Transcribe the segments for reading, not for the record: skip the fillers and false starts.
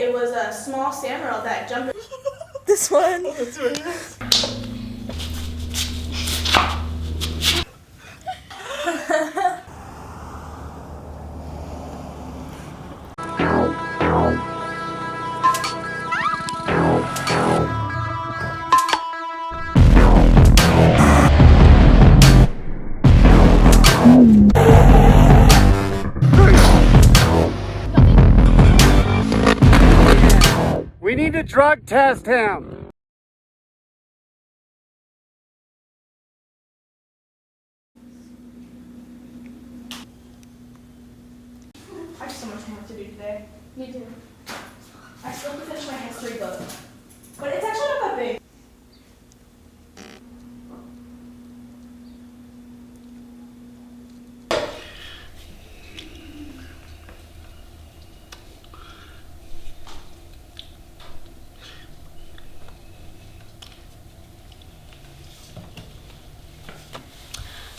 It was a small samurai that jumped. This one. Oh, that's very nice. We need to drug test him. I have so much more to do today. Me too. I still have to finish my history book. But it's actually not that big.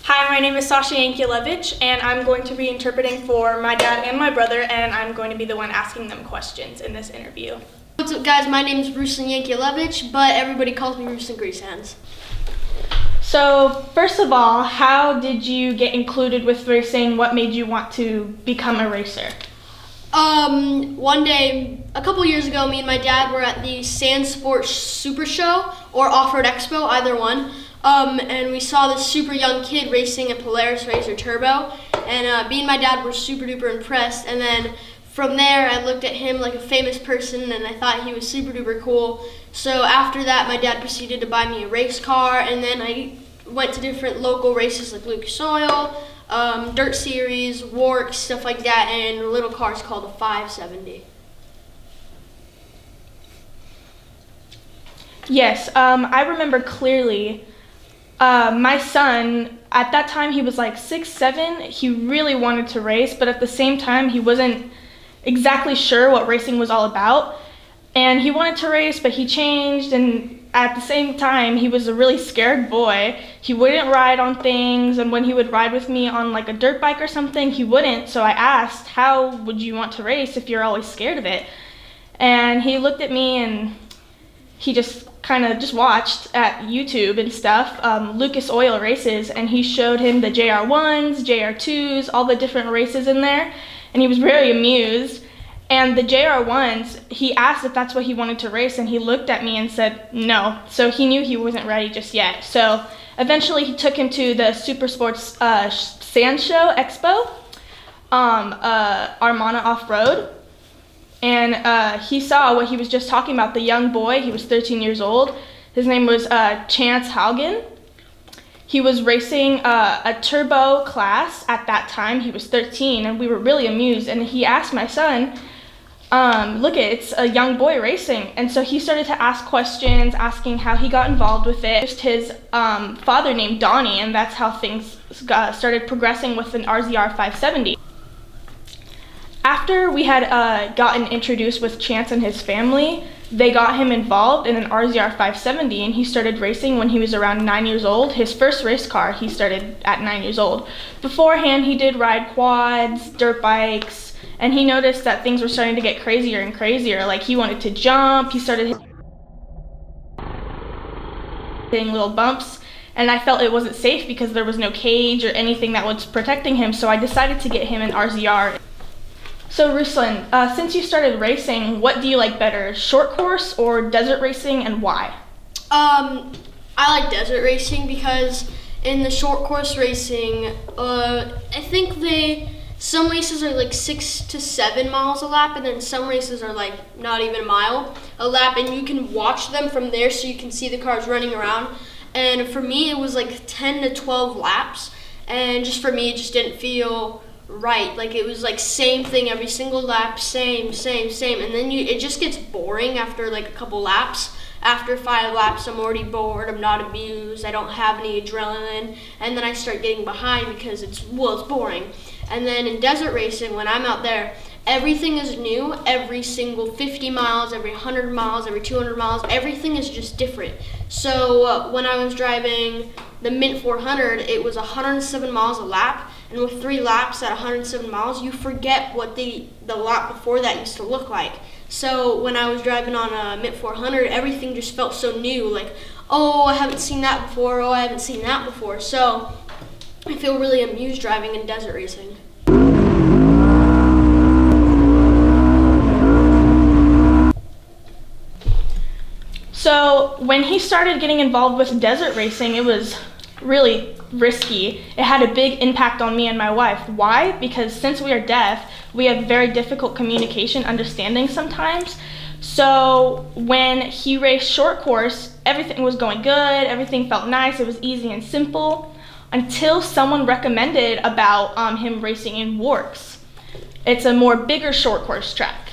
Hi, my name is Ruslan Yankilevich, and I'm going to be interpreting for my dad and my brother, and I'm going to be the one asking them questions in this interview. What's up, guys? My name is Ruslan Yankilevich, but everybody calls me Ruslangreasehandz. So, first of all, how did you get included with racing? What made you want to become a racer? One day, a couple years ago, me and my dad were at the Sand Sports Super Show or Off-Road Expo, either one. And we saw this super young kid racing a Polaris RZR Turbo, and me and my dad were super duper impressed. And then from there, I looked at him like a famous person, and I thought he was super duper cool. So after that, my dad proceeded to buy me a race car, and then I went to different local races like Lucas Oil, Dirt Series, Warwick, stuff like that, and a little car's called a 570. Yes, I remember clearly. My son, at that time, he was like 6, 7. He really wanted to race, but at the same time, he wasn't exactly sure what racing was all about. And he wanted to race, but he changed, and at the same time, he was a really scared boy. He wouldn't ride on things, and when he would ride with me on like a dirt bike or something, he wouldn't. So I asked, how would you want to race if you're always scared of it? And he looked at me, and he just kind of just watched at YouTube and stuff, Lucas Oil races, and he showed him the JR1s, JR2s, all the different races in there, and he was very amused. And the JR1s, he asked if that's what he wanted to race, and he looked at me and said no. So he knew he wasn't ready just yet. So eventually he took him to the Super Sports Sand Show Expo, Armana Off-Road. And he saw what he was just talking about, the young boy. He was 13 years old. His name was Chance Haugen. He was racing a turbo class at that time. He was 13, and we were really amused. And he asked my son, look, it's a young boy racing. And so he started to ask questions, asking how he got involved with it. Just his father named Donnie, and that's how things started progressing with an RZR 570. After we had gotten introduced with Chance and his family, they got him involved in an RZR 570, and he started racing when he was around 9 years old. His first race car, he started at 9 years old. Beforehand, he did ride quads, dirt bikes, and he noticed that things were starting to get crazier and crazier. Like, he wanted to jump, he started hitting little bumps, and I felt it wasn't safe because there was no cage or anything that was protecting him, so I decided to get him an RZR. So Ruslan, since you started racing, what do you like better, short course or desert racing, and why? I like desert racing because in the short course racing, I think some races are like 6 to 7 miles a lap, and then some races are like not even a mile a lap, and you can watch them from there so you can see the cars running around. And for me, it was like 10 to 12 laps, and just for me, it just didn't feel right. Like, it was like same thing every single lap, same, and then it just gets boring after like a couple laps. After 5 laps, I'm already bored, I'm not amused, I don't have any adrenaline, and then I start getting behind because it's boring. And then in desert racing, when I'm out there, everything is new. Every single 50 miles, every 100 miles, every 200 miles, everything is just different. So when I was driving the Mint 400, it was 107 miles a lap, and with 3 laps at 107 miles, you forget what the lap before that used to look like. So when I was driving on a Mint 400, everything just felt so new. Like, oh, I haven't seen that before. Oh, I haven't seen that before. So I feel really amused driving in desert racing. So when he started getting involved with desert racing, it was really risky. It had a big impact on me and my wife. Why? Because since we are deaf, we have very difficult communication understanding sometimes. So when he raced short course, everything was going good, everything felt nice, it was easy and simple, until someone recommended about him racing in Warks. It's a more bigger short course track.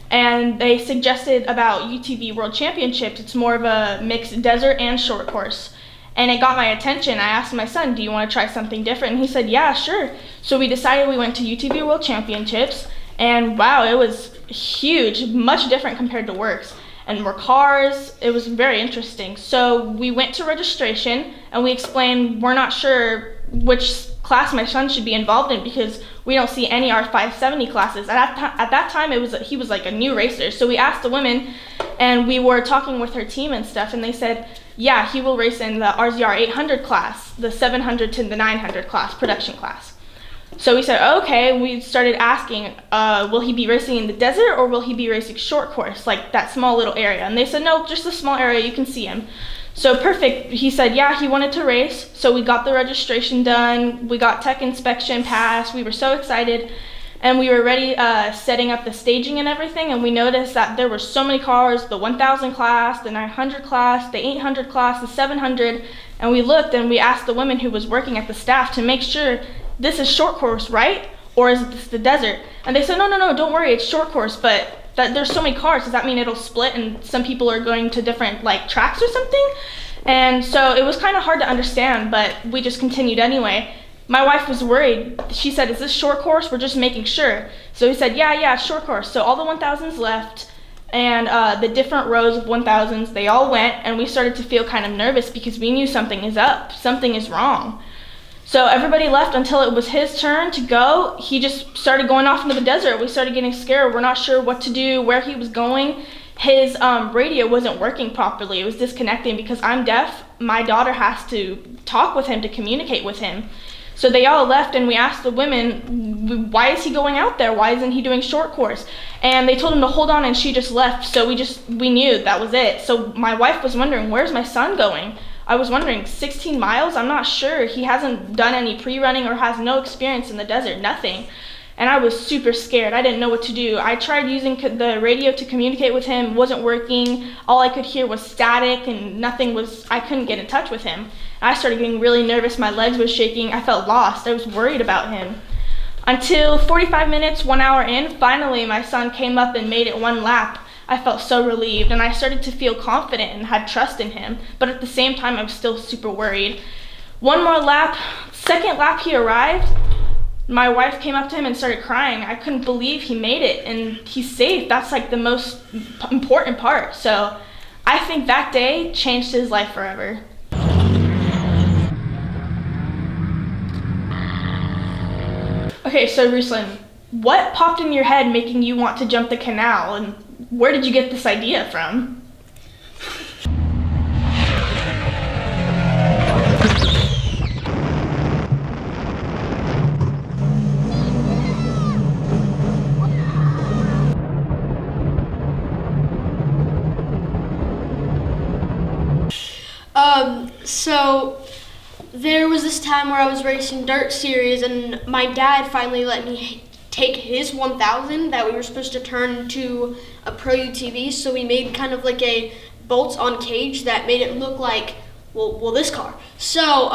And they suggested about UTV World Championships. It's more of a mixed desert and short course. And it got my attention. I asked my son, do you want to try something different? And he said, yeah, sure. So we decided we went to UTV World Championships. And wow, it was huge, much different compared to Works. And more cars, it was very interesting. So we went to registration and we explained we're not sure which class my son should be involved in because we don't see any R570 classes. At that time, he was like a new racer. So we asked the women, and we were talking with her team and stuff, and they said, yeah, he will race in the RZR 800 class, the 700 to the 900 class, production class. So we said, okay, we started asking, will he be racing in the desert or will he be racing short course, like that small little area? And they said, no, just a small area, you can see him. So perfect, he said, yeah, he wanted to race. So we got the registration done, we got tech inspection passed, we were so excited. And we were ready setting up the staging and everything, and we noticed that there were so many cars, the 1000 class, the 900 class, the 800 class, the 700, and we looked and we asked the women who was working at the staff to make sure this is short course, right? Or is this the desert? And they said, no, don't worry, it's short course, but there's so many cars, does that mean it'll split and some people are going to different like tracks or something? And so it was kind of hard to understand, but we just continued anyway. My wife was worried. She said, is this short course? We're just making sure. So he said, yeah, short course. So all the 1000s left, and the different rows of 1000s, they all went, and we started to feel kind of nervous because we knew something is up, something is wrong. So everybody left until it was his turn to go. He just started going off into the desert. We started getting scared. We're not sure what to do, where he was going. His radio wasn't working properly. It was disconnecting because I'm deaf. My daughter has to talk with him to communicate with him. So they all left, and we asked the women, why is he going out there? Why isn't he doing short course? And they told him to hold on, and she just left. So we knew that was it. So my wife was wondering, where's my son going? I was wondering, 16 miles? I'm not sure. He hasn't done any pre-running or has no experience in the desert, nothing. And I was super scared. I didn't know what to do. I tried using the radio to communicate with him. It wasn't working. All I could hear was static and I couldn't get in touch with him. I started getting really nervous. My legs were shaking. I felt lost. I was worried about him. Until 45 minutes, 1 hour in, finally my son came up and made it one lap. I felt so relieved, and I started to feel confident and had trust in him. But at the same time, I was still super worried. One more lap, second lap he arrived. My wife came up to him and started crying. I couldn't believe he made it, and he's safe. That's like the most important part. So I think that day changed his life forever. Okay, so Ruslan, what popped in your head making you want to jump the canal, and where did you get this idea from? So there was this time where I was racing dirt series, and my dad finally let me take his 1000 that we were supposed to turn to a pro UTV. So we made kind of like a bolts on cage that made it look like, well this car. So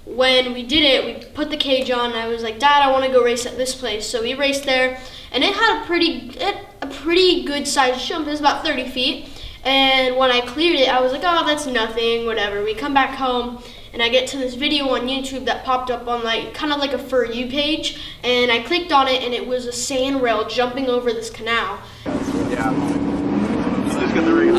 when we did it, we put the cage on, and I was like, Dad, I want to go race at this place. So we raced there, and it had a pretty good sized jump. It was about 30 feet. And when I cleared it, I was like, oh, that's nothing, whatever. We come back home, and I get to this video on YouTube that popped up on like kind of like a For You page, and I clicked on it, and it was a sand rail jumping over this canal. Yeah. Just get the ring.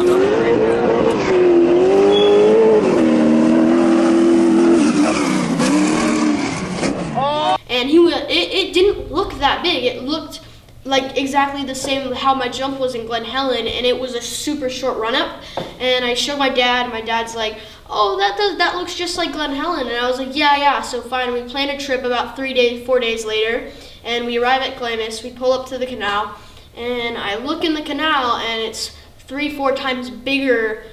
And it didn't look that big. It looked like exactly the same how my jump was in Glen Helen, and it was a super short run up. And I showed my dad, and my dad's like, "Oh, that looks just like Glen Helen." And I was like, yeah. So fine, we plan a trip about 4 days later, and we arrive at Glamis. We pull up to the canal, and I look in the canal, and it's 3-4 times bigger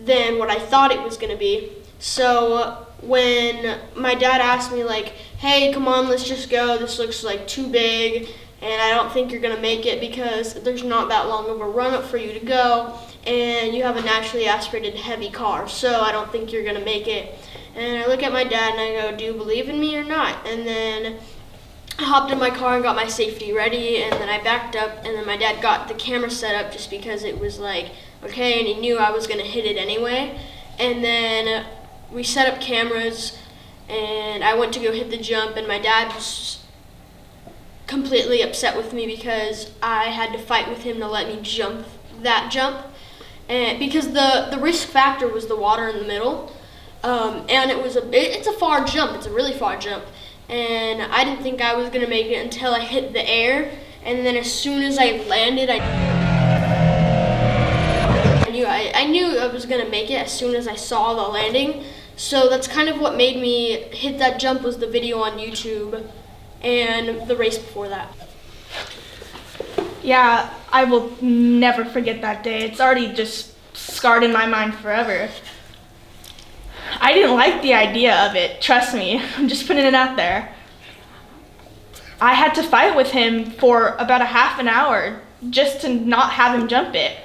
than what I thought it was gonna be. So when my dad asked me like, "Hey, come on, let's just go. This looks like too big, and I don't think you're gonna make it because there's not that long of a run up for you to go, and you have a naturally aspirated heavy car, so I don't think you're gonna make it." And I look at my dad and I go, "Do you believe in me or not?" And then I hopped in my car and got my safety ready, and then I backed up, and then my dad got the camera set up just because it was like, okay, and he knew I was gonna hit it anyway. And then we set up cameras, and I went to go hit the jump, and my dad was completely upset with me because I had to fight with him to let me jump that jump, and because the risk factor was the water in the middle, and it's a far jump. It's a really far jump, and I didn't think I was gonna make it until I hit the air, and then as soon as I landed, I knew I was gonna make it as soon as I saw the landing. So that's kind of what made me hit that jump, was the video on YouTube and the race before that. Yeah, I will never forget that day. It's already just scarred in my mind forever. I didn't like the idea of it, trust me. I'm just putting it out there. I had to fight with him for about a half an hour just to not have him jump it.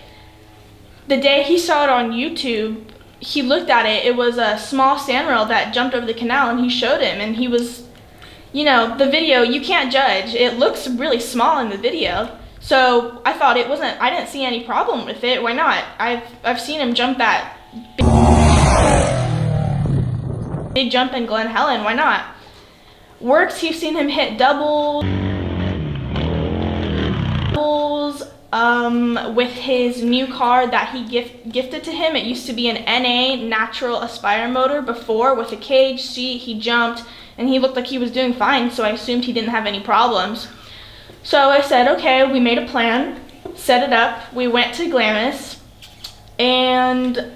The day he saw it on YouTube, he looked at it. It was a small sandrail that jumped over the canal, and he showed him, and he was, you know, the video, you can't judge. It looks really small in the video. So I thought I didn't see any problem with it. Why not? I've seen him jump that big jump in Glen Helen. Why not? Works, you've seen him hit doubles with his new car that he gifted to him. It used to be an NA natural aspire motor before with a cage seat. He jumped and he looked like he was doing fine, so I assumed he didn't have any problems. So I said, okay, we made a plan, set it up, we went to Glamis, and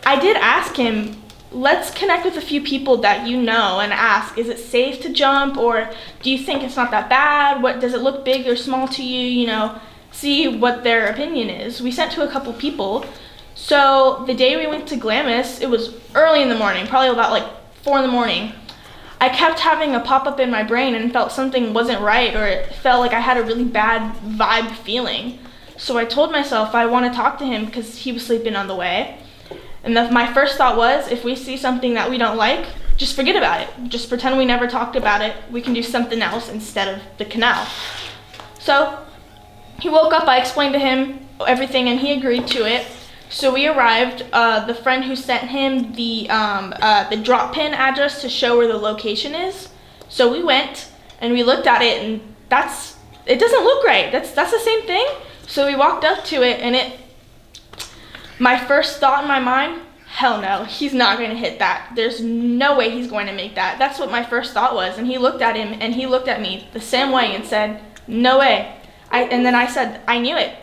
I did ask him, let's connect with a few people that you know and ask, is it safe to jump, or do you think it's not that bad? What does it look big or small to you? You know, see what their opinion is. We sent to a couple people. So the day we went to Glamis, it was early in the morning, probably about like 4 in the morning. I kept having a pop-up in my brain and felt something wasn't right, or it felt like I had a really bad vibe feeling. So I told myself I want to talk to him because he was sleeping on the way. And my first thought was, if we see something that we don't like, just forget about it. Just pretend we never talked about it. We can do something else instead of the canal. So he woke up, I explained to him everything, and he agreed to it. So we arrived. The friend who sent him the drop pin address to show where the location is. So we went and we looked at it, and it doesn't look right. That's the same thing. So we walked up to it, and my first thought in my mind, hell no, he's not going to hit that. There's no way he's going to make that. That's what my first thought was. And he looked at him and he looked at me the same way and said, no way. And then I said, I knew it.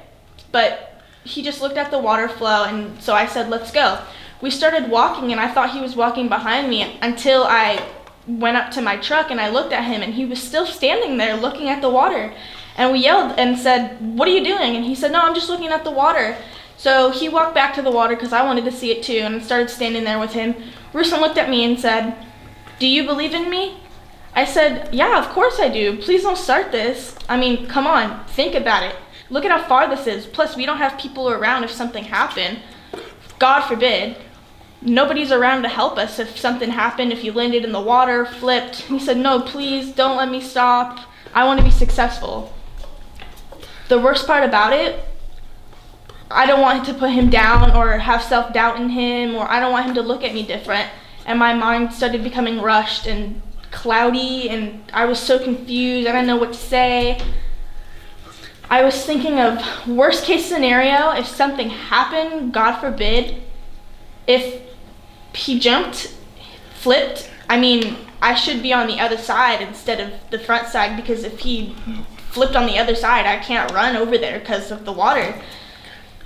But he just looked at the water flow, and so I said, let's go. We started walking, and I thought he was walking behind me until I went up to my truck and I looked at him, and he was still standing there looking at the water. And we yelled and said, what are you doing? And he said, no, I'm just looking at the water. So he walked back to the water because I wanted to see it too, and started standing there with him. Ruslan looked at me and said, do you believe in me? I said, yeah, of course I do. Please don't start this. I mean, come on, think about it. Look at how far this is. Plus, we don't have people around if something happened. God forbid. Nobody's around to help us if something happened, if you landed in the water, flipped. He said, no, please, don't let me stop. I want to be successful. The worst part about it, I don't want to put him down or have self-doubt in him, or I don't want him to look at me different. And my mind started becoming rushed and cloudy, and I was so confused. I didn't know what to say. I was thinking of worst case scenario, if something happened, God forbid, if he jumped, flipped, I mean, I should be on the other side instead of the front side, because if he flipped on the other side. I can't run over there because of the water.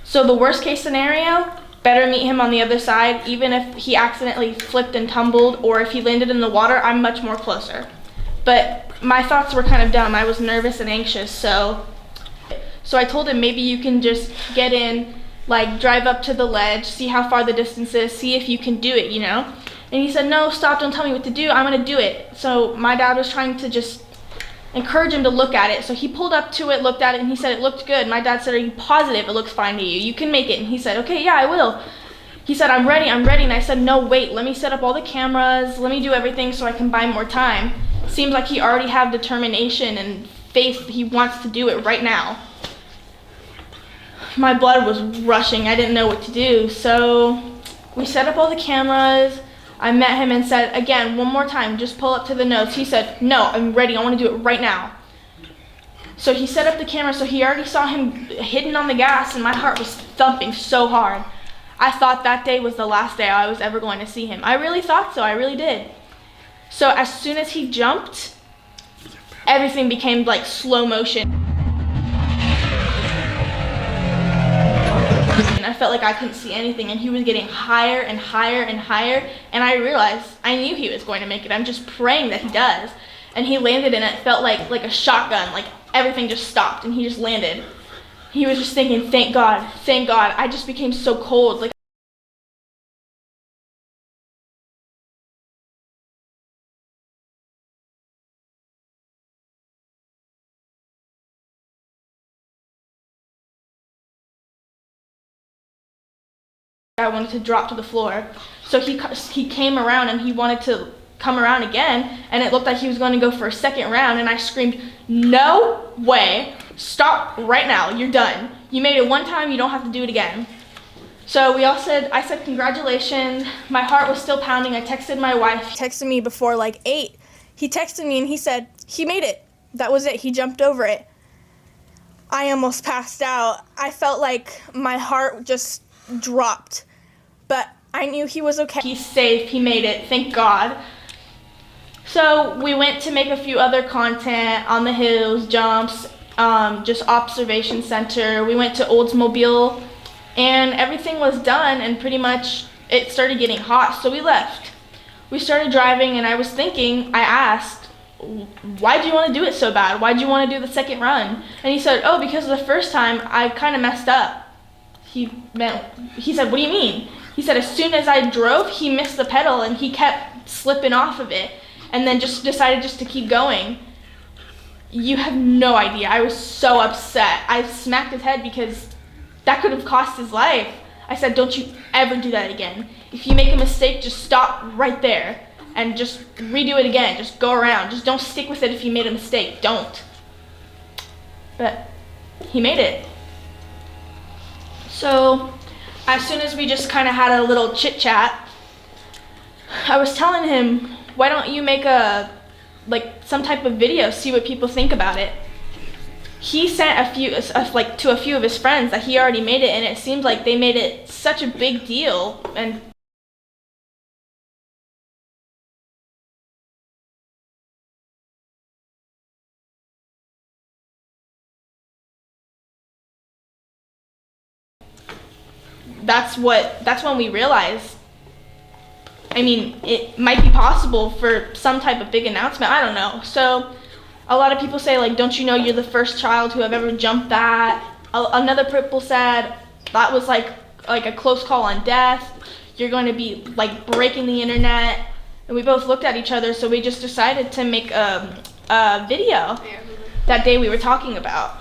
So the worst case scenario, better meet him on the other side. Even if he accidentally flipped and tumbled, or if he landed in the water, I'm much more closer. But my thoughts were kind of dumb. I was nervous and anxious, so I told him, maybe you can just get in, like drive up to the ledge, see how far the distance is, see if you can do it, you know? And he said, no, stop, don't tell me what to do, I'm gonna do it. So my dad was trying to just encourage him to look at it. So he pulled up to it, looked at it, and he said it looked good. My dad said, are you positive it looks fine to you? You can make it. And he said, okay, yeah, I will. He said, I'm ready. And I said, no, wait, let me set up all the cameras, let me do everything so I can buy more time. Seems like he already have determination and faith. He wants to do it right now. My blood was rushing. I didn't know what to do. So we set up all the cameras. I met him and said, again, one more time, just pull up to the nose. He said, no, I'm ready. I want to do it right now. So he set up the camera. So he already saw him hidden on the gas, and my heart was thumping so hard. I thought that day was the last day I was ever going to see him. I really thought so. I really did. So as soon as he jumped, everything became like slow motion. And I felt like I couldn't see anything, and he was getting higher and higher and higher, and I realized I knew he was going to make it. I'm just praying that he does. And he landed, and it felt like a shotgun, like everything just stopped and he just landed. He was just thinking, thank God, thank God. I just became so cold. Like, I wanted to drop to the floor. So he came around, and he wanted to come around again, and it looked like he was going to go for a second round, and I screamed, no way, stop right now, you're done. You made it one time, you don't have to do it again. So I said congratulations. My heart was still pounding. I texted my wife. He texted me before like 8. He texted me and he said, he made it. That was it, he jumped over it. I almost passed out. I felt like my heart just dropped, but I knew he was okay. He's safe, he made it, thank God. So we went to make a few other content on the hills, jumps, just observation center. We went to Oldsmobile, and everything was done, and pretty much it started getting hot, so we left. We started driving, and I was thinking, I asked, why do you want to do it so bad? Why do you want to do the second run? And he said, oh, because the first time I kind of messed up. He said, what do you mean? He said, as soon as I drove, he missed the pedal, and he kept slipping off of it, and then just decided just to keep going. You have no idea. I was so upset. I smacked his head because that could have cost his life. I said, don't you ever do that again. If you make a mistake, just stop right there and just redo it again. Just go around. Just don't stick with it if you made a mistake. Don't. But he made it. So as soon as we just kind of had a little chit chat, I was telling him, why don't you make some type of video, see what people think about it. He sent to a few of his friends that he already made it, and it seemed like they made it such a big deal. And that's when we realized, I mean, it might be possible for some type of big announcement. I don't know. So a lot of people say, like, don't you know you're the first child who have ever jumped that? Another people said that was like a close call on death. You're going to be like breaking the internet. And we both looked at each other, so we just decided to make a video that day we were talking about.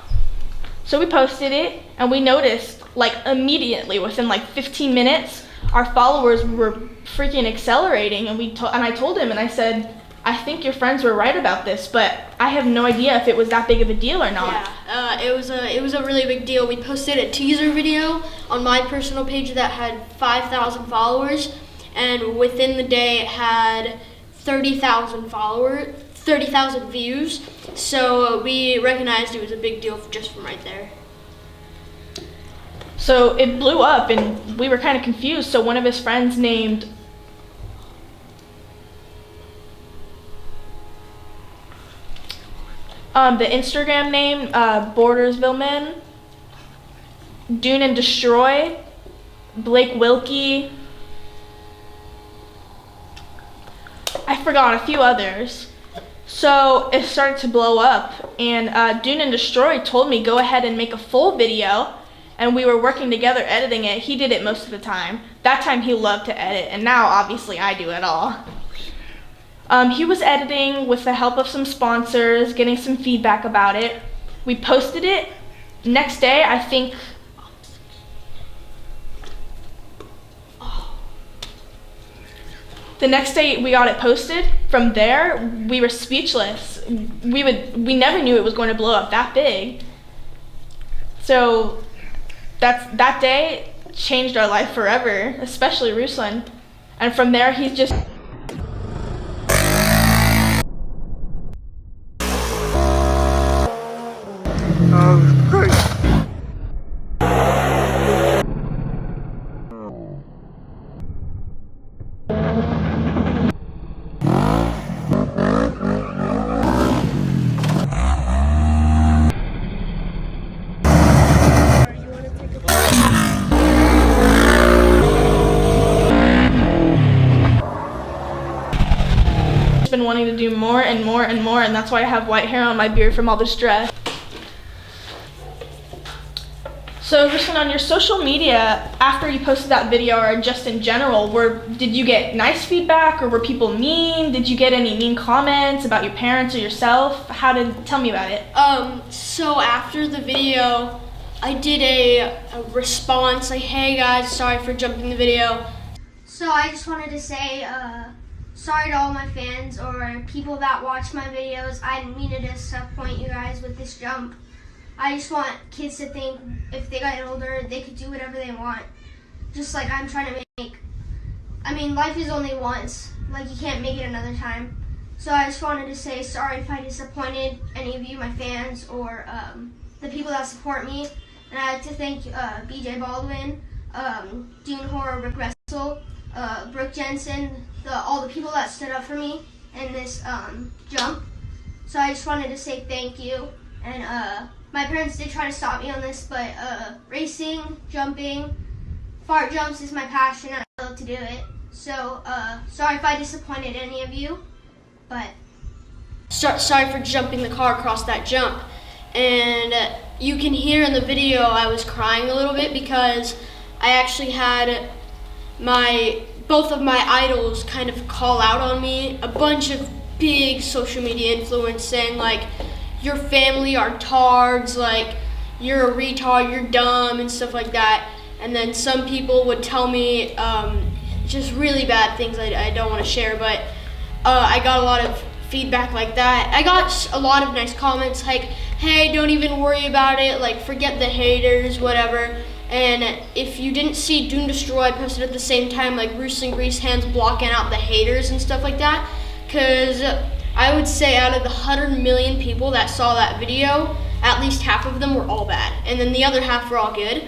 So we posted it, and we noticed, like, immediately, within like 15 minutes, our followers were freaking accelerating, and I told him, and I said, I think your friends were right about this, but I have no idea if it was that big of a deal or not. Yeah, it was a really big deal. We posted a teaser video on my personal page that had 5,000 followers, and within the day it had 30,000 followers, 30,000 views. So we recognized it was a big deal just from right there. So it blew up, and we were kind of confused. So one of his friends named The Instagram name, Bordersville Men, Dune and Destroy, Blake Wilkie. I forgot a few others. So it started to blow up, and Dune and Destroy told me go ahead and make a full video, and we were working together editing it. He did it most of the time. That time he loved to edit, and now obviously I do it all. He was editing with the help of some sponsors, getting some feedback about it. We posted it. Next day, I think, the next day we got it posted. From there, we were speechless. We never knew it was going to blow up that big. So that day changed our life forever, especially Ruslan. And from there, he's just been wanting to do more and more and more, and that's why I have white hair on my beard from all the stress. So Ruslan, on your social media, after you posted that video, or just in general, did you get nice feedback, or were people mean? Did you get any mean comments about your parents or yourself? Tell me about it. So after the video, I did a response like, hey guys, sorry for jumping the video. So I just wanted to say, sorry to all my fans or people that watch my videos. I didn't mean to disappoint you guys with this jump. I just want kids to think if they got older, they could do whatever they want. Just like I'm trying to make. I mean, life is only once. Like, you can't make it another time. So I just wanted to say sorry if I disappointed any of you, my fans, or the people that support me. And I'd like to thank BJ Baldwin, Dune Horror, Rick Russell, Brooke Jensen, all the people that stood up for me in this jump. So I just wanted to say thank you. And my parents did try to stop me on this, but racing, jumping, fart jumps is my passion, and I love to do it. So sorry if I disappointed any of you, but sorry for jumping the car across that jump. And you can hear in the video I was crying a little bit because I actually had both of my idols kind of call out on me. A bunch of big social media influence saying like, your family are tards, like you're a retard, you're dumb, and stuff like that. And then some people would tell me just really bad things I don't want to share, but I got a lot of feedback like that. I got a lot of nice comments like, hey, don't even worry about it, like forget the haters, whatever. And if you didn't see Dune Destroy, I posted at the same time, like Ruslangreasehandz blocking out the haters and stuff like that, because I would say out of the 100 million people that saw that video, at least half of them were all bad, and then the other half were all good.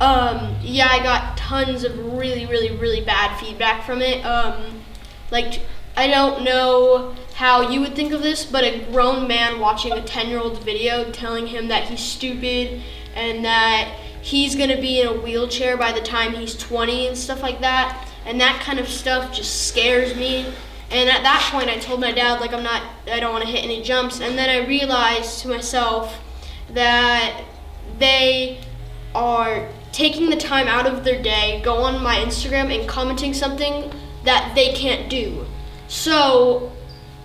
Yeah, I got tons of really, really, really bad feedback from it. Like, I don't know how you would think of this, but a grown man watching a 10-year-old's video telling him that he's stupid and that he's gonna be in a wheelchair by the time he's 20 and stuff like that, and that kind of stuff just scares me. And at that point, I told my dad, like, I don't want to hit any jumps. And then I realized to myself that they are taking the time out of their day, go on my Instagram and commenting something that they can't do. So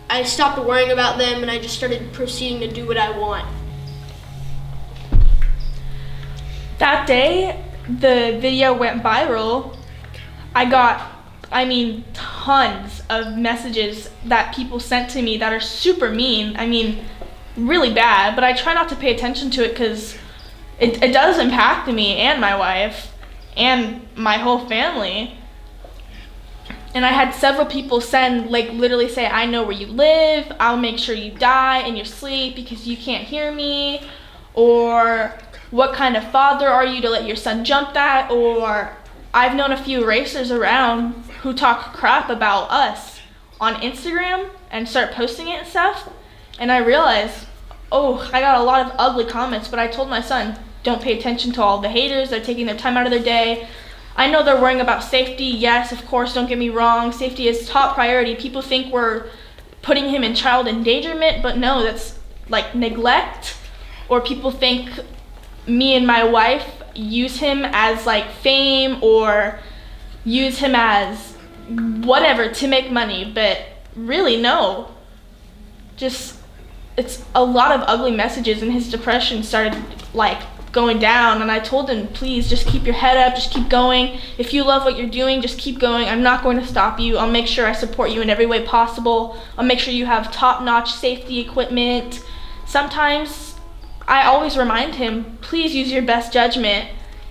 I stopped worrying about them and I just started proceeding to do what I want. That day, the video went viral. I got tons of messages that people sent to me that are super mean. Really bad, but I try not to pay attention to it because it does impact me and my wife and my whole family. And I had several people send, like, literally say, I know where you live, I'll make sure you die in your sleep because you can't hear me, or what kind of father are you to let your son jump that, or I've known a few racers around who talk crap about us on Instagram and start posting it and stuff, and I realized, I got a lot of ugly comments, but I told my son, don't pay attention to all the haters. They're taking their time out of their day. I know they're worrying about safety. Yes, of course, don't get me wrong. Safety is top priority. People think we're putting him in child endangerment, but no, that's like neglect. Or people think me and my wife use him as like fame or use him as whatever to make money, but really no. Just, it's a lot of ugly messages, and his depression started like going down, and I told him, please just keep your head up, just keep going. If you love what you're doing, just keep going. I'm not going to stop you. I'll make sure I support you in every way possible. I'll make sure you have top-notch safety equipment. Sometimes I always remind him, please use your best judgment.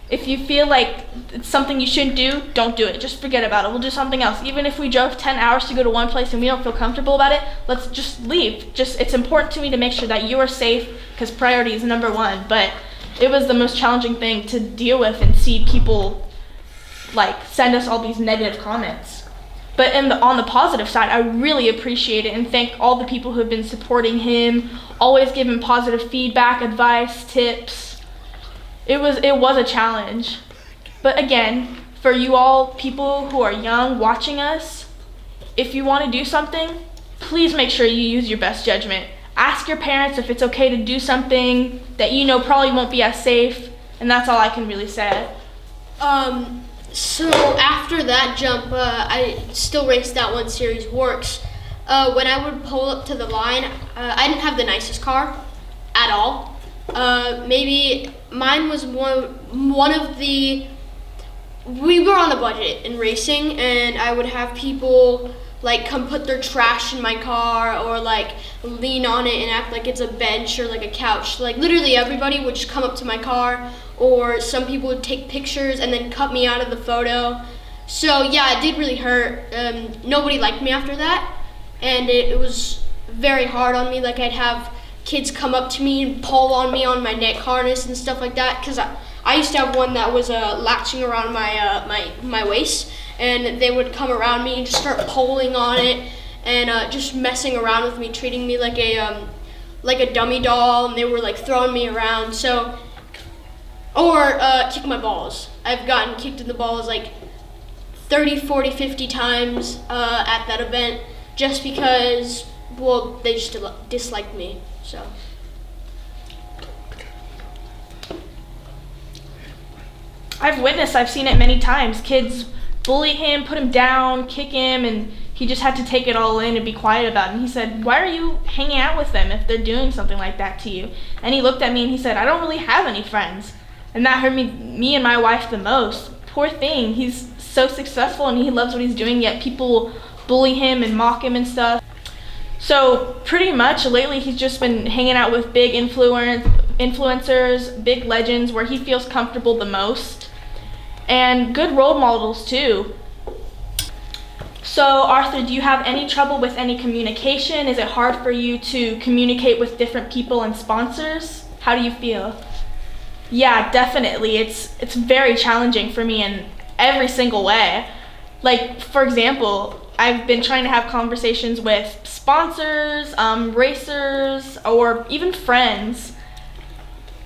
If you feel like it's something you shouldn't do, don't do it. Just forget about it. We'll do something else. Even if we drove 10 hours to go to one place and we don't feel comfortable about it, let's just leave. It's important to me to make sure that you are safe, because priority is number one. But it was the most challenging thing to deal with and see people like send us all these negative comments. But on the positive side, I really appreciate it and thank all the people who have been supporting him, always giving positive feedback, advice, tips. It was a challenge. But again, for you all people who are young watching us, if you want to do something, please make sure you use your best judgment. Ask your parents if it's okay to do something that you know probably won't be as safe, and that's all I can really say. So after that jump, I still raced that one series works. When I would pull up to the line, I didn't have the nicest car at all. Maybe mine was one of the, we were on a budget in racing, and I would have people like come put their trash in my car or like lean on it and act like it's a bench or like a couch. Like literally everybody would just come up to my car, or some people would take pictures and then cut me out of the photo. So yeah, it did really hurt. Nobody liked me after that, and it was very hard on me. Like I'd have kids come up to me and pull on me on my neck harness and stuff like that, because I used to have one that was latching around my waist, and they would come around me and just start pulling on it and just messing around with me, treating me like a dummy doll, and they were like throwing me around. So, or kick my balls. I've gotten kicked in the balls like 30, 40, 50 times at that event, just because, well, they just disliked me. So. I've seen it many times. Kids bully him, put him down, kick him, and he just had to take it all in and be quiet about it. And he said, why are you hanging out with them if they're doing something like that to you? And he looked at me and he said, I don't really have any friends. And that hurt me and my wife the most. Poor thing, he's so successful and he loves what he's doing, yet people bully him and mock him and stuff. So pretty much lately he's just been hanging out with big influencers, big legends where he feels comfortable the most, and good role models too. So Arthur, do you have any trouble with any communication? Is it hard for you to communicate with different people and sponsors? How do you feel? Yeah, definitely. It's very challenging for me in every single way. Like, for example, I've been trying to have conversations with sponsors, racers, or even friends.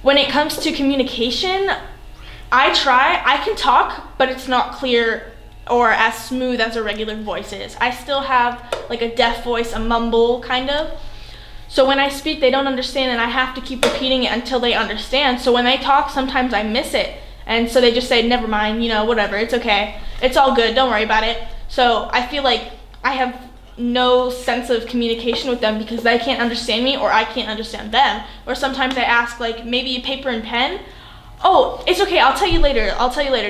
When it comes to communication, I can talk, but it's not clear or as smooth as a regular voice is. I still have like a deaf voice, a mumble kind of. So when I speak, they don't understand, and I have to keep repeating it until they understand. So when they talk, sometimes I miss it. And so they just say, never mind, whatever, it's okay. It's all good, don't worry about it. So I feel like I have no sense of communication with them because they can't understand me or I can't understand them. Or sometimes I ask, like, maybe paper and pen. Oh, it's okay, I'll tell you later,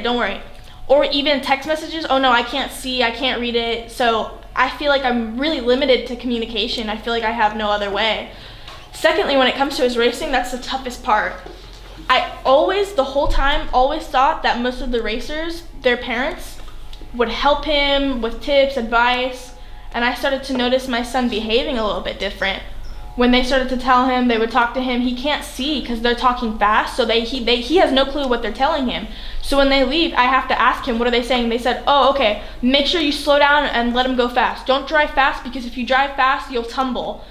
don't worry. Or even text messages, oh no, I can't see, I can't read it. So I feel like I'm really limited to communication. I feel like I have no other way. Secondly, when it comes to his racing, that's the toughest part. I the whole time, thought that most of the racers, their parents, would help him with tips, advice, and I started to notice my son behaving a little bit different. When they started to tell him, they would talk to him, he can't see because they're talking fast, so he has no clue what they're telling him. So when they leave, I have to ask him, what are they saying? They said, oh, okay, make sure you slow down and let him go fast. Don't drive fast because if you drive fast, you'll tumble.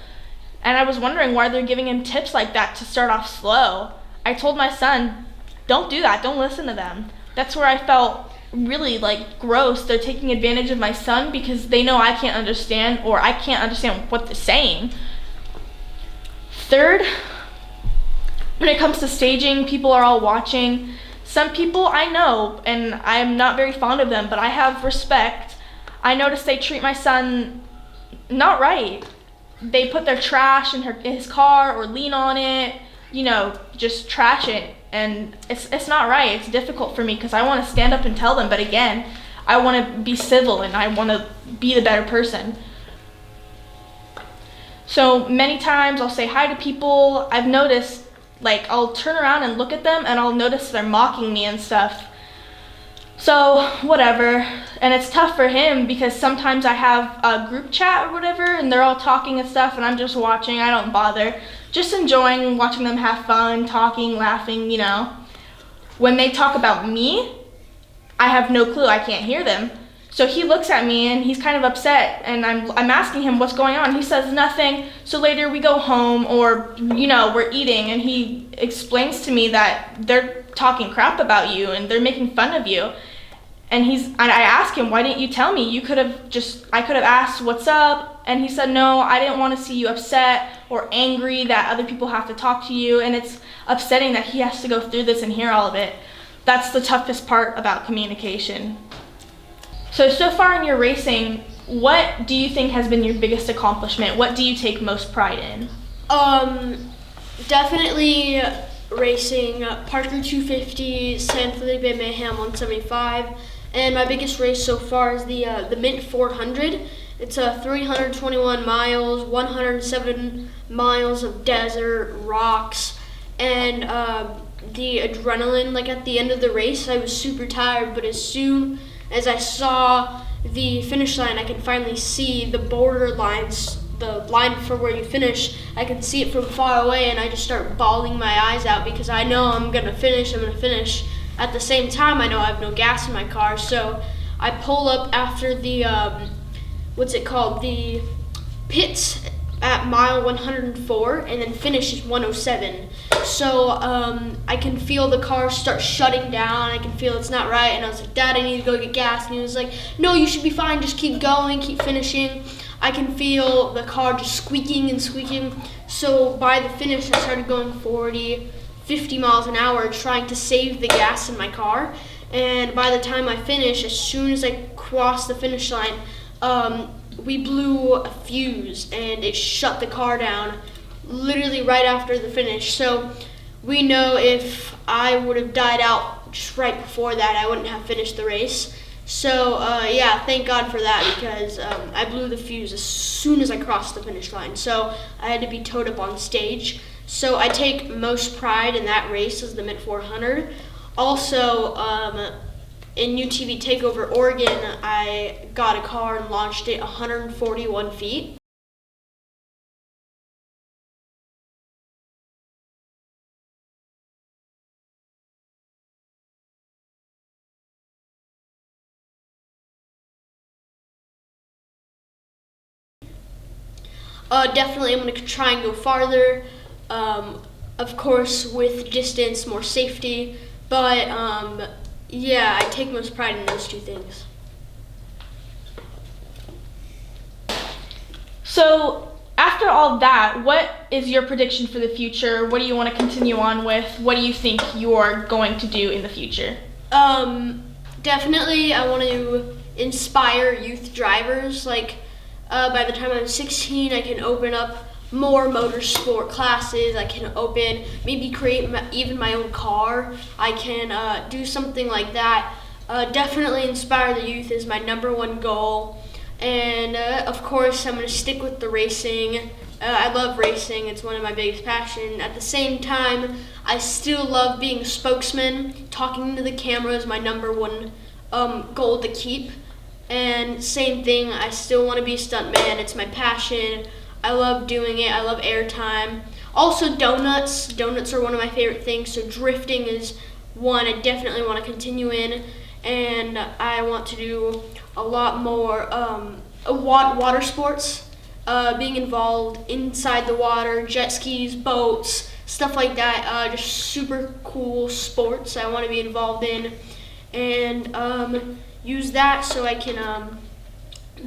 And I was wondering why they're giving him tips like that to start off slow. I told my son, don't do that, don't listen to them. That's where I felt really like gross. They're taking advantage of my son because they know I can't understand, or I can't understand what they're saying. Third, when it comes to staging, people are all watching. Some people I know, and I'm not very fond of them, but I have respect. I notice they treat my son not right. They put their trash in his car or lean on it, you know, just trash it. And it's not right. It's difficult for me because I want to stand up and tell them, but again, I want to be civil and I want to be the better person. So many times I'll say hi to people. I've noticed, like, I'll turn around and look at them and I'll notice they're mocking me and stuff. So whatever. And it's tough for him because sometimes I have a group chat or whatever and they're all talking and stuff and I'm just watching. I don't bother. Just enjoying watching them have fun, talking, laughing, you know. When they talk about me, I have no clue. I can't hear them. So he looks at me and he's kind of upset and I'm asking him what's going on. He says nothing. So later we go home or, you know, we're eating and he explains to me that they're talking crap about you and they're making fun of you. And I ask him, why didn't you tell me? I could have asked what's up. And he said, no, I didn't want to see you upset or angry that other people have to talk to you. And it's upsetting that he has to go through this and hear all of it. That's the toughest part about communication. So far in your racing, what do you think has been your biggest accomplishment? What do you take most pride in? Definitely racing Parker 250, San Felipe Mayhem 175, and my biggest race so far is the Mint 400. It's 321 miles, 107 miles of desert, rocks, and the adrenaline, like at the end of the race, I was super tired, but as soon as I saw the finish line, I could finally see the border lines, the line for where you finish. I can see it from far away and I just start bawling my eyes out because I know I'm gonna finish. At the same time, I know I have no gas in my car, so I pull up after the, the pits at mile 104 and then finish at 107. So I can feel the car start shutting down. I can feel it's not right. And I was like, Dad, I need to go get gas. And he was like, no, you should be fine. Just keep going, keep finishing. I can feel the car just squeaking and squeaking. So by the finish, I started going 40, 50 miles an hour trying to save the gas in my car. And by the time I finished, as soon as I crossed the finish line, we blew a fuse and it shut the car down literally right after the finish. So we know if I would have died out just right before that, I wouldn't have finished the race. So yeah, thank God for that because I blew the fuse as soon as I crossed the finish line. So I had to be towed up on stage. So I take most pride in that race as the Mint 400. Also, in UTV Takeover Oregon, I got a car and launched it 141 feet. Definitely I'm going to try and go farther, of course with distance, more safety, but yeah, I take most pride in those two things. So after all that, what is your prediction for the future? What do you want to continue on with? What do you think you're going to do in the future? Definitely I want to inspire youth drivers. Like by the time I'm 16, I can open up more motorsport classes. I can maybe create even my own car. I can do something like that. Definitely inspire the youth is my #1 goal. And of course, I'm going to stick with the racing. I love racing. It's one of my biggest passions. At the same time, I still love being a spokesman. Talking to the camera is my #1 goal to keep. And same thing, I still want to be a stuntman. It's my passion. I love doing it. I love airtime. Also donuts. Donuts are one of my favorite things. So drifting is one I definitely want to continue in. And I want to do a lot more water sports. being involved inside the water, jet skis, boats, stuff like that. Just super cool sports I want to be involved in, and use that so I can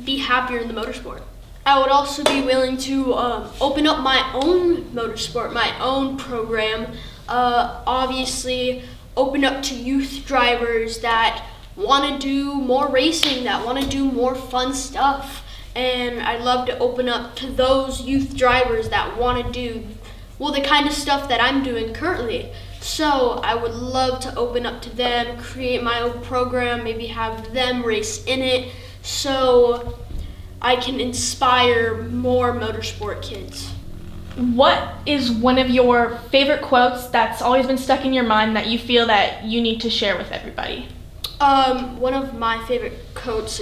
be happier in the motorsport. I would also be willing to open up my own motorsport, my own program. Obviously, open up to youth drivers that want to do more racing, that want to do more fun stuff. And I'd love to open up to those youth drivers that want to do, well, the kind of stuff that I'm doing currently. So I would love to open up to them, create my own program, maybe have them race in it, so I can inspire more motorsport kids. What is one of your favorite quotes that's always been stuck in your mind that you feel that you need to share with everybody? One of my favorite quotes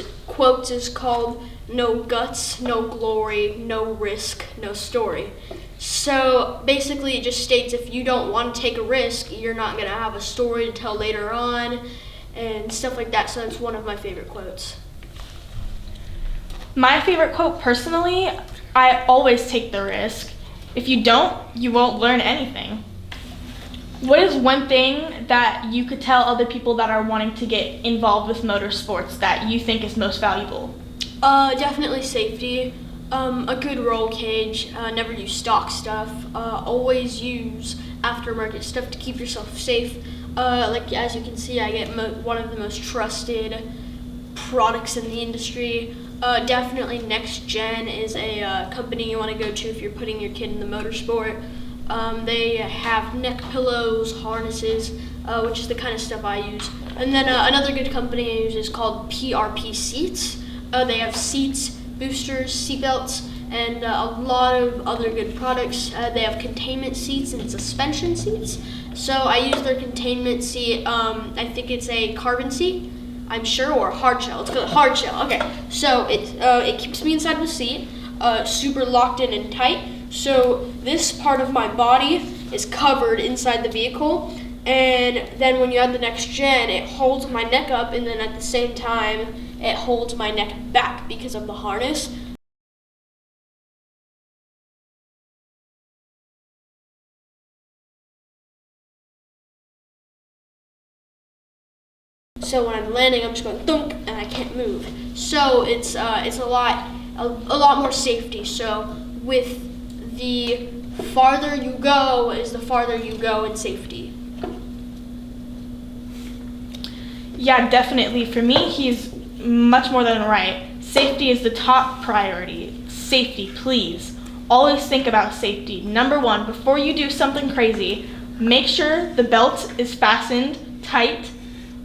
is called "No guts, no glory, no risk, no story." So basically it just states if you don't want to take a risk, you're not going to have a story to tell later on and stuff like that. So that's one of my favorite quotes. My favorite quote personally, I always take the risk. If you don't, you won't learn anything. What is one thing that you could tell other people that are wanting to get involved with motorsports that you think is most valuable? Definitely safety. A good roll cage. Never use stock stuff. Always use aftermarket stuff to keep yourself safe. Like as you can see, I get one of the most trusted products in the industry. Definitely Next Gen is a company you want to go to if you're putting your kid in the motorsport. They have neck pillows, harnesses, which is the kind of stuff I use. And then another good company I use is called PRP Seats. They have seats, boosters, seat belts, and a lot of other good products. They have containment seats and suspension seats. So I use their containment seat. I think it's a carbon seat, I'm sure, or hard shell. It's called hard shell. Okay, so it keeps me inside the seat, super locked in and tight. So this part of my body is covered inside the vehicle, and then when you add the Next Gen, it holds my neck up, and then at the same time, it holds my neck back because of the harness. So when I'm landing, I'm just going thunk, and I can't move. So it's a lot more safety. So with the farther you go is the farther you go in safety. Yeah, definitely. For me, he's much more than right. Safety is the top priority. Safety, please. Always think about safety. Number one, before you do something crazy, make sure the belt is fastened tight.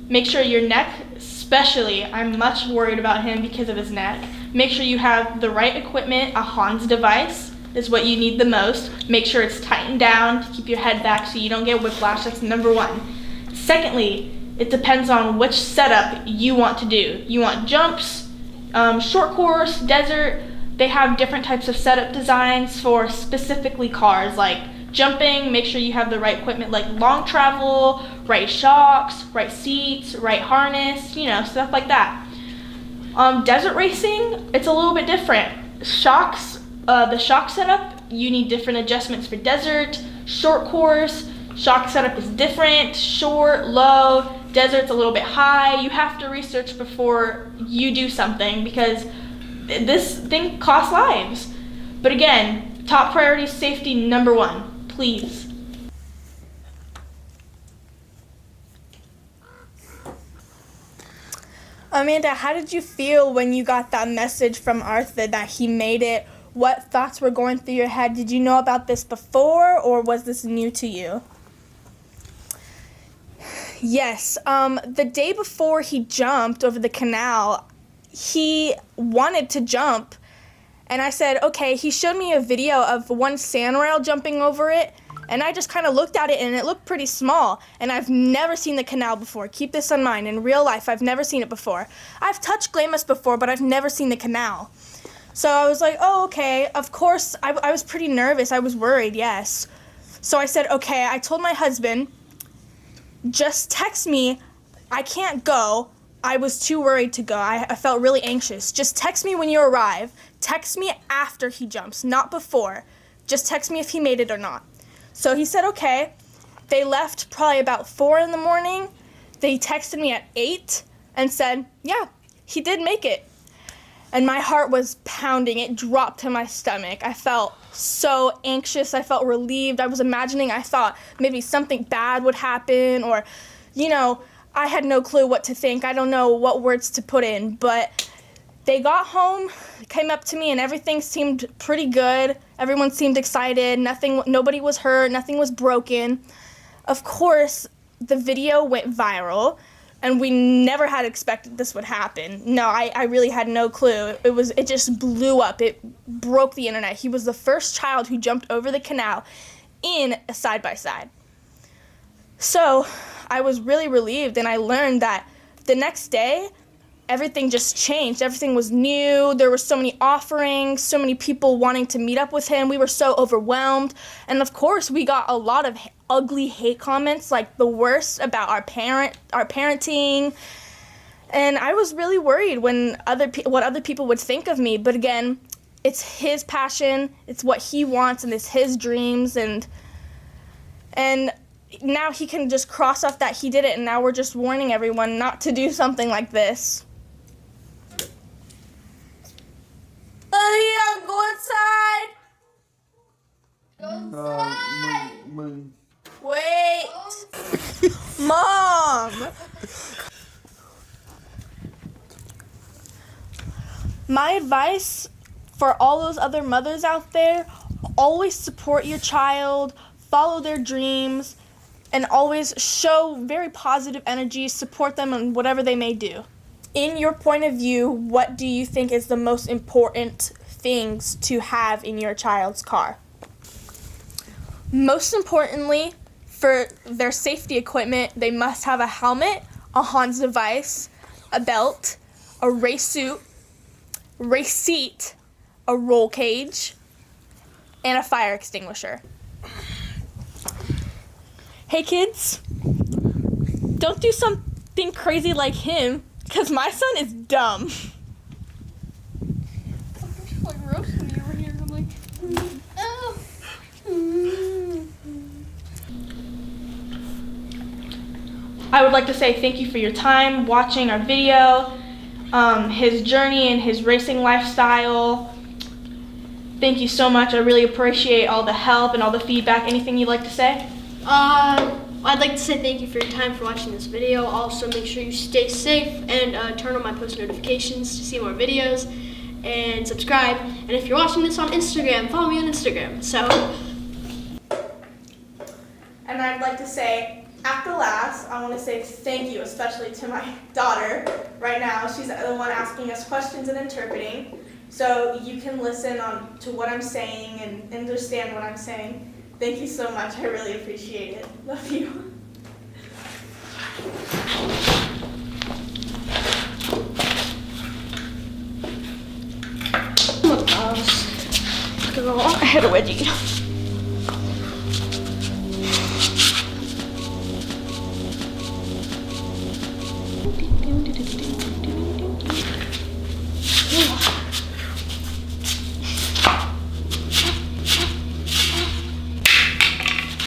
Make sure your neck, especially, I'm much worried about him because of his neck. Make sure you have the right equipment. A Hans device is what you need the most. Make sure it's tightened down to keep your head back so you don't get whiplash. That's number one. Secondly, it depends on which setup you want to do. You want jumps, short course, desert. They have different types of setup designs for specifically cars, like jumping. Make sure you have the right equipment, like long travel, right shocks, right seats, right harness, stuff like that. Desert racing, it's a little bit different. Shocks, the shock setup, you need different adjustments for desert. Short course, shock setup is different. Short, low, desert's a little bit high. You have to research before you do something because this thing costs lives. But again, top priority is safety, number one, please. Amanda, how did you feel when you got that message from Arthur that he made it? What thoughts were going through your head? Did you know about this before, or was this new to you? Yes, the day before he jumped over the canal, he wanted to jump, and I said, okay, he showed me a video of one sand rail jumping over it, and I just kind of looked at it, and it looked pretty small, and I've never seen the canal before. Keep this in mind. In real life, I've never seen it before. I've touched Glamis before, but I've never seen the canal. So I was like, oh, okay, of course. I was pretty nervous. I was worried, yes. So I said, okay, I told my husband, just text me. I can't go, I was too worried to go. I felt really anxious. Just text me when you arrive. Text me after he jumps, not before. Just text me if he made it or not. So he said, okay. They left probably about 4 in the morning. They texted me at 8 and said, yeah, he did make it. And my heart was pounding. It dropped to my stomach. I felt so anxious. I felt relieved. I was imagining, I thought maybe something bad would happen, or, you know, I had no clue what to think. I don't know what words to put in, but they got home, came up to me, and everything seemed pretty good. Everyone seemed excited. Nobody was hurt. Nothing was broken. Of course, the video went viral, and we never had expected this would happen. No, I really had no clue. It just blew up. It broke the internet. He was the first child who jumped over the canal in a side-by-side. So I was really relieved, and I learned that the next day, everything just changed. Everything was new. There were so many offerings, so many people wanting to meet up with him. We were so overwhelmed. And of course, we got a lot of ugly hate comments, like the worst about our parenting. And I was really worried when what other people would think of me. But again, it's his passion, it's what he wants, and it's his dreams, and now he can just cross off that he did it, and now we're just warning everyone not to do something like this. Honey, I'm going inside. Wait. Mom. My advice for all those other mothers out there, always support your child, follow their dreams, and always show very positive energy, support them in whatever they may do. In your point of view, what do you think is the most important things to have in your child's car? Most importantly, for their safety equipment, they must have a helmet, a Hans device, a belt, a race suit, race seat, a roll cage, and a fire extinguisher. Hey kids, don't do something crazy like him, because my son is dumb. I'm like roasting me over here. I'm like, oh. I would like to say thank you for your time watching our video, his journey and his racing lifestyle. Thank you so much. I really appreciate all the help and all the feedback. Anything you'd like to say? I'd like to say thank you for your time for watching this video. Also, make sure you stay safe and turn on my post notifications to see more videos, and subscribe. And if you're watching this on Instagram, follow me on Instagram. So. And I'd like to say, after last, I want to say thank you, especially to my daughter right now. She's the one asking us questions and interpreting. So you can listen to what I'm saying and understand what I'm saying. Thank you so much. I really appreciate it. Love you. Oh my gosh. Girl, I had a wedgie.